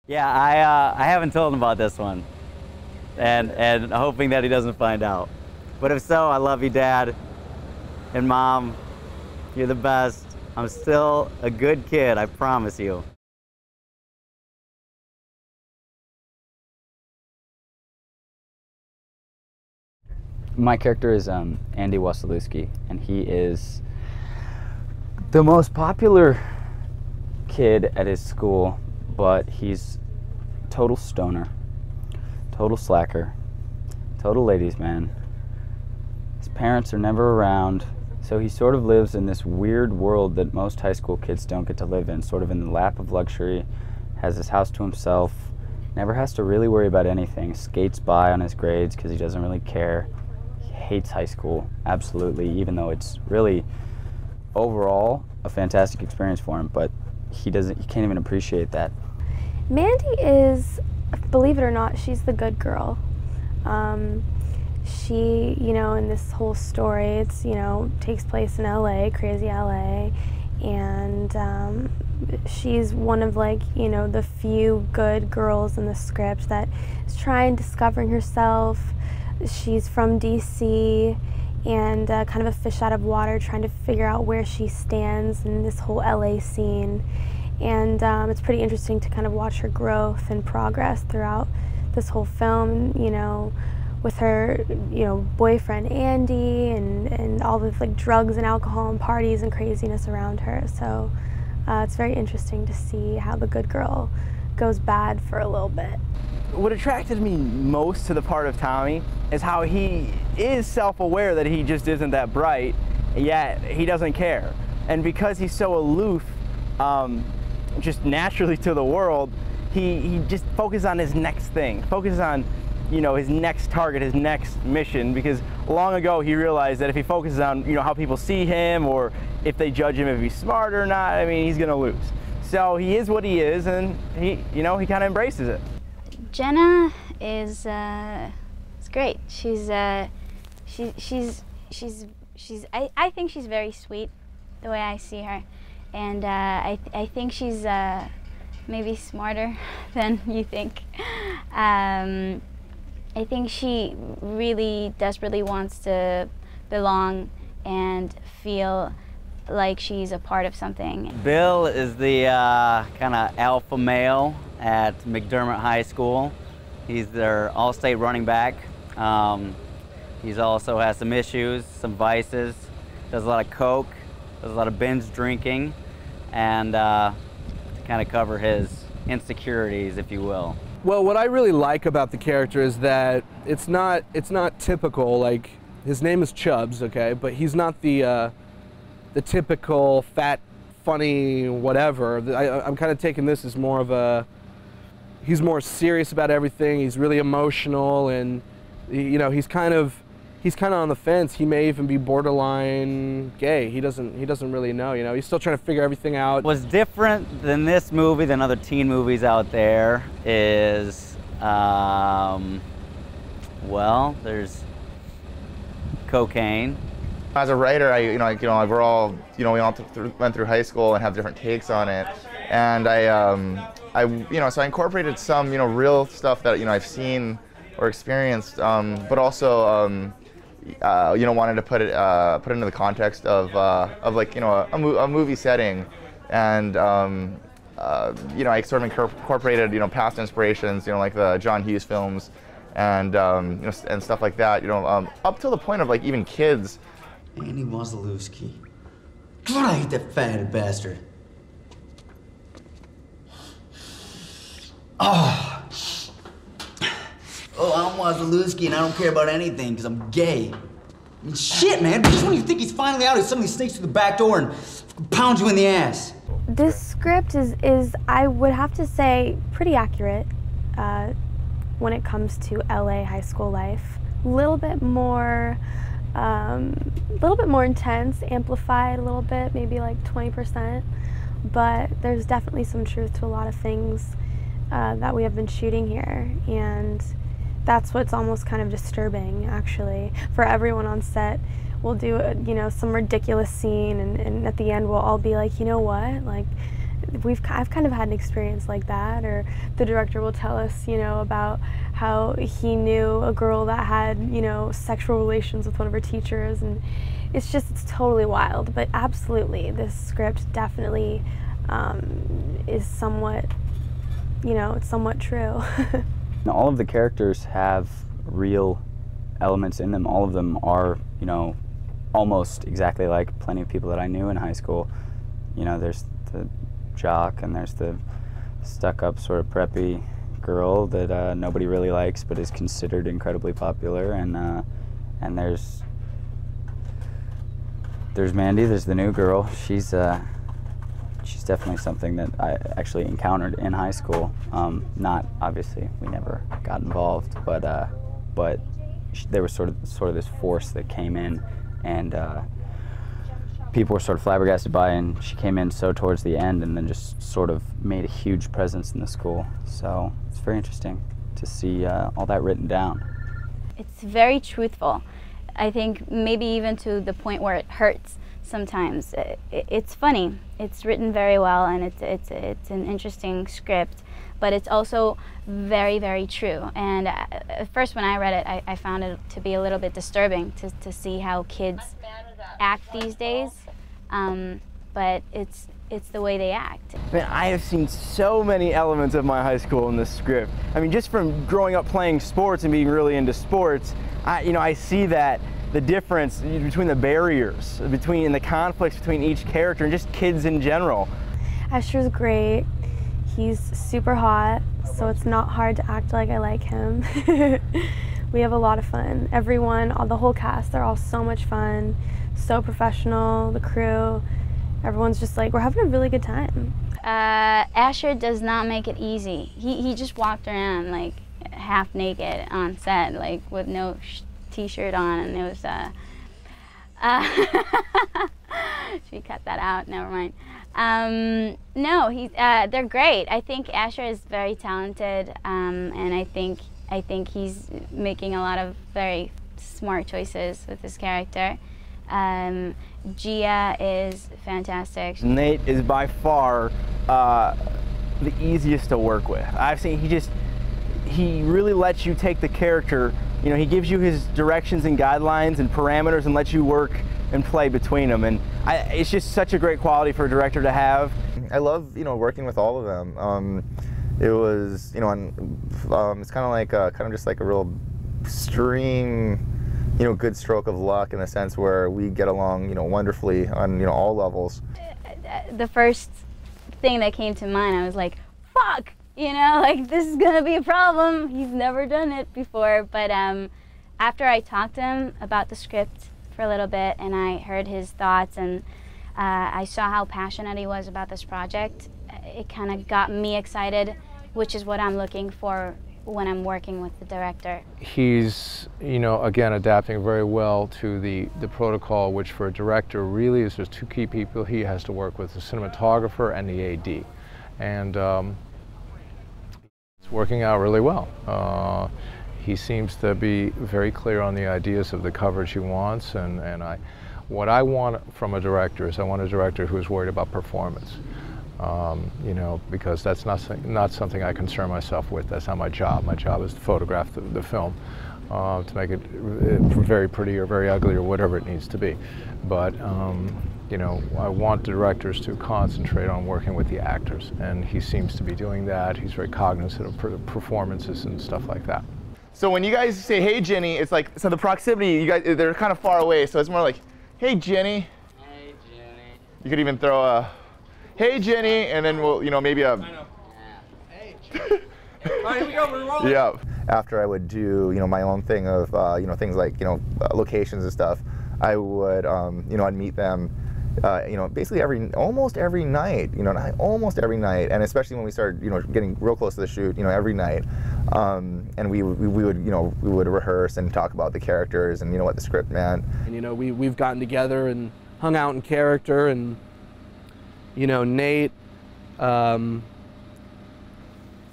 Yeah, I haven't told him about this one, and hoping that he doesn't find out. But if so, I love you, Dad and Mom. You're the best. I'm still a good kid, I promise you. My character is Andy Wasilewski, and he is the most popular kid at his school, but he's total stoner, total slacker, total ladies man. His parents are never around, so he sort of lives in this weird world that most high school kids don't get to live in, sort of in the lap of luxury, has his house to himself, never has to really worry about anything, skates by on his grades because he doesn't really care. He hates high school, absolutely, even though it's really overall a fantastic experience for him, but he can't even appreciate that. Mandy is, believe it or not, she's the good girl. She, in this whole story, it's, takes place in LA, crazy LA, and she's one of the few good girls in the script that is discovering herself. She's from DC and kind of a fish out of water, trying to figure out where she stands in this whole LA scene. And it's pretty interesting to kind of watch her growth and progress throughout this whole film, with her, boyfriend Andy and all the drugs and alcohol and parties and craziness around her. So it's very interesting to see how the good girl goes bad for a little bit. What attracted me most to the part of Tommy is how he is self-aware that he just isn't that bright, yet he doesn't care. And because he's so aloof, just naturally to the world, he just focuses on his next thing, focuses on, his next target, his next mission, because long ago he realized that if he focuses on, how people see him or if they judge him if he's smart or not, I mean, he's gonna lose. So he is what he is, and he kind of embraces it. Jenna is great. I think she's very sweet, the way I see her, and I think she's maybe smarter than you think. I think she really desperately wants to belong and feel like she's a part of something. Bill is the kind of alpha male at McDermott High School. He's their all-state running back. He's also has some issues, some vices, does a lot of coke, does a lot of binge drinking, and to kind of cover his insecurities, if you will. Well, what I really like about the character is that it's not typical. Like, his name is Chubbs, okay, but he's not the typical fat, funny, whatever. I'm kind of taking this as more of a, he's more serious about everything. He's really emotional, and he's kind of on the fence. He may even be borderline gay. He doesn't really know. He's still trying to figure everything out. What's different than this movie than other teen movies out there is, well, there's cocaine. As a writer, we're all, we all went through high school and have different takes on it, and so I incorporated some, real stuff that I've seen or experienced, but also, wanted to put it into the context of like, a movie setting, and I sort of incorporated, past inspirations, like the John Hughes films, and and stuff like that, up to the point of like even kids. Andy Wasilewski. God, I hate that fat bastard. Oh, I'm Wasilewski and I don't care about anything because I'm gay. I mean, shit, man. Just when you think he's finally out, he suddenly sneaks through the back door and pounds you in the ass. This script is I would have to say, pretty accurate when it comes to LA high school life. A little bit more intense, amplified a little bit, maybe like 20%, but there's definitely some truth to a lot of things that we have been shooting here, and that's what's almost kind of disturbing, actually, for everyone on set. We'll do some ridiculous scene, and at the end we'll all be like, you know what, like, I've kind of had an experience like that, or the director will tell us, you know, about how he knew a girl that had, you know, sexual relations with one of her teachers, and it's totally wild. But absolutely, this script definitely is somewhat, you know, it's somewhat true. All of the characters have real elements in them. All of them are, you know, almost exactly like plenty of people that I knew in high school. You know, there's the jock, and there's the stuck-up sort of preppy girl that nobody really likes but is considered incredibly popular, and there's Mandy. There's the new girl. She's definitely something that I actually encountered in high school. Not obviously, we never got involved, but there was sort of this force that came in, and people were sort of flabbergasted by, and she came in so towards the end and then just sort of made a huge presence in the school. So it's very interesting to see all that written down. It's very truthful. I think maybe even to the point where it hurts sometimes. It's funny. It's written very well, and it's an interesting script, but it's also very, very true. And at first when I read it, I found it to be a little bit disturbing to see how kids act these days, but it's the way they act. Man, I have seen so many elements of my high school in this script. I mean, just from growing up playing sports and being really into sports, I see that the difference between the barriers, between the conflicts between each character and just kids in general. Escher's great. He's super hot, so it's not hard to act like I like him. We have a lot of fun. Everyone, the whole cast, they're all so much fun, so professional, the crew. Everyone's just like, we're having a really good time. Escher does not make it easy. He just walked around like half naked on set, like with no t-shirt on, and it was, should we cut that out? Never mind. No, they're great. I think Escher is very talented, and I think he's making a lot of very smart choices with his character. Gia is fantastic. Nate is by far the easiest to work with. I've seen he really lets you take the character, you know, he gives you his directions and guidelines and parameters and lets you work and play between them, and it's just such a great quality for a director to have. I love, you know, working with all of them. It was, you know, it's kind of like just like a real stream, you know, good stroke of luck in the sense where we get along, you know, wonderfully on, you know, all levels. The first thing that came to mind, I was like, fuck, you know, like this is gonna be a problem. He's never done it before. But after I talked to him about the script for a little bit, and I heard his thoughts, and I saw how passionate he was about this project, it kind of got me excited, which is what I'm looking for when I'm working with the director. He's, you know, again, adapting very well to the protocol, which for a director really is there's two key people he has to work with, the cinematographer and the AD. And it's working out really well. He seems to be very clear on the ideas of the coverage he wants, and what I want from a director is I want a director who's worried about performance. You know, because that's not something I concern myself with. That's not my job. My job is to photograph the film, to make it very pretty or very ugly or whatever it needs to be. But you know, I want the directors to concentrate on working with the actors, and he seems to be doing that. He's very cognizant of performances and stuff like that. So when you guys say, hey, Jenny, it's like, so the proximity, you guys, they're kind of far away, so it's more like, hey, Jenny. Hey, Jenny. You could even throw a, hey, Jenny, and then we'll, you know, maybe a, Hey. All right, here we go, we're rolling. yeah. After I would do, you know, my own thing of, you know, things like, you know, locations and stuff, I would, you know, I'd meet them, you know, basically almost every night, you know, almost every night, and especially when we started, you know, getting real close to the shoot, you know, every night, and we would, you know, we would rehearse and talk about the characters and, you know, what the script meant. And, you know, we've gotten together and hung out in character, and, you know, Nate,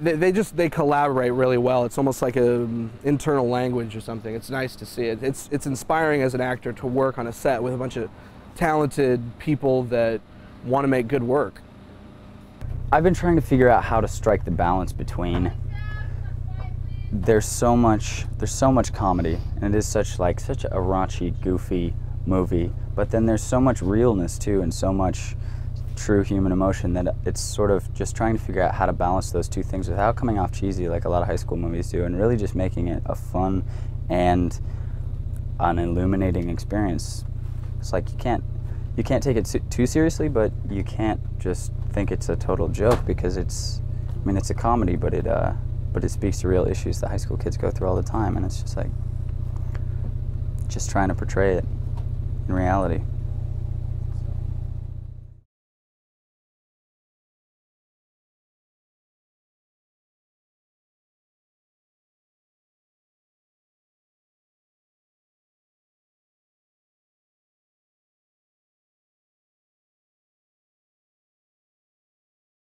they collaborate really well. It's almost like an internal language or something. It's nice to see it. It's inspiring as an actor to work on a set with a bunch of talented people that want to make good work. I've been trying to figure out how to strike the balance between there's so much comedy, and it is such a raunchy, goofy movie, but then there's so much realness too, and so much true human emotion, that it's sort of just trying to figure out how to balance those two things without coming off cheesy like a lot of high school movies do, and really just making it a fun and an illuminating experience. It's like you can't take it too seriously, but you can't just think it's a total joke, because it's a comedy, but it speaks to real issues that high school kids go through all the time, and it's just like trying to portray it in reality.